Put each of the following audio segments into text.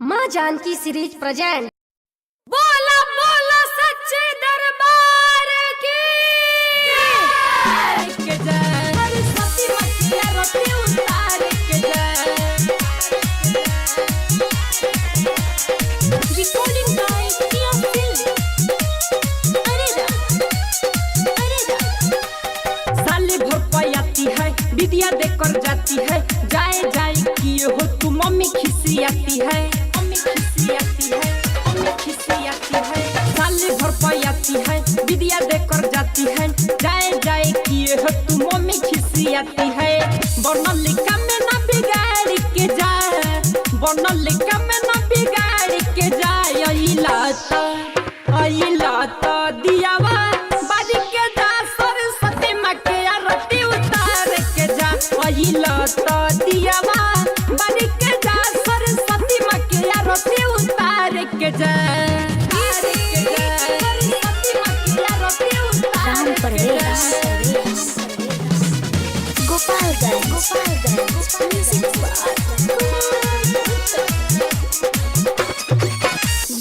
माँ Janaki series present. बोला बोला सच्चे दरबार की के जय। सरस्वती मक्खिया रोटी उतार के जय। रिकॉर्डिंग बाय किया फिल्म। साले भर पाती है विद्या देकर जाती है। जाए जाए किए हो तू मम्मी खिसियाती है। साले भर पाती है विद्या देकर जाती है। जाए जाए किए हो तू मम्मी खिसियाती है। बनल लिखा में ना बिगाड़ के जाए। बनल लिखा में ना बिगाड़ के जाए। अइला तो दियावा बाजी के जा। सरस्वती माँ के आरती उतार के जा। अइला तो दियावा बाजी के जा। सरस्वती माँ के आरती उतार के जा।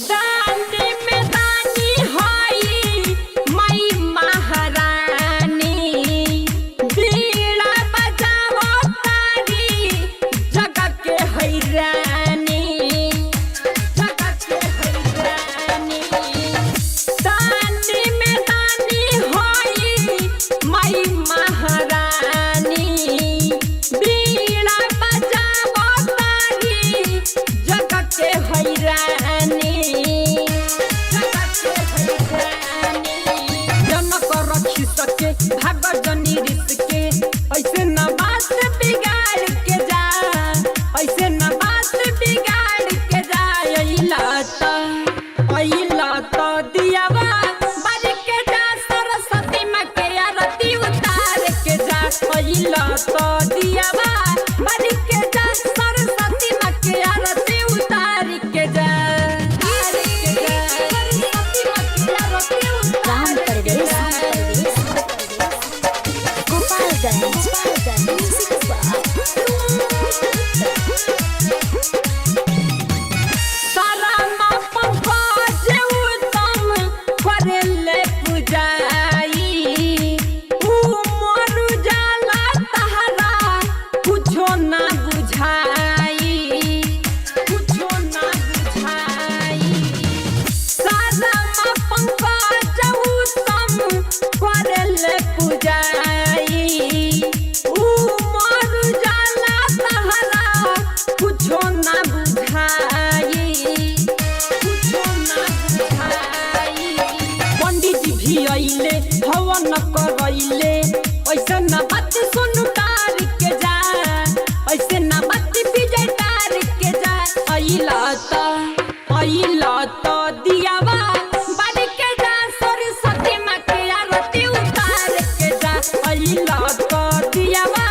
दानी में दानी होई माई महारानी। बीड़ा बजावो तारी जगह के हैरानी। जगह के हैरानी। दानी में दानी होई माई महारानी। बीड़ा बजावो तारी जगह के हैरानी। जगह के हैरानी। जनक रखी सके भाग जनी रिस के। ऐसे न बात बिगाड़ के जा। ऐसे न बात बिगाड़ के जा। अइला तो दियावा बाज के जा। सरस्वती माँ के आरती उतार के जा। अइला तो दियावा बाज के जा। सरस्वती माँ के आरती उतार के जा। सारा माँ पंकज उत्तम करेले पूजाई। मोर जाला तहरा कुछो ना बुझाई। कुछो ना बुझाई। सारा माँ पंकज उत्तम करेले पूजाई। मोर जाला तहरा कुछो ना बुझाई। कुछो ना बुझाई। पंडित जी भी अइले हवन करइले। ऐसे ना बात सुन तार के जा। ऐसे ना बात विजय तार के जा। अइला तो दियावा बाज के जा। सरस्वती माँ के आरती उतार के जा। अइला तो दियावा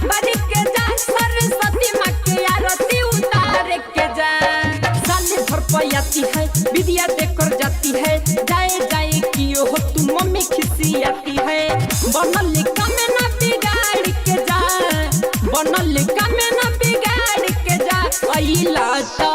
बाज के जा। सरस्वती माँ के आरती उतार के जा। साले भर पाती है विद्या देकर जाती है। जाए जाए कियो हो तू मम्मी खिसियाती है। बनल लिखा में ना बिगाड़ के जा। बनल लिखा में ना बिगाड़ के जा। अइला तो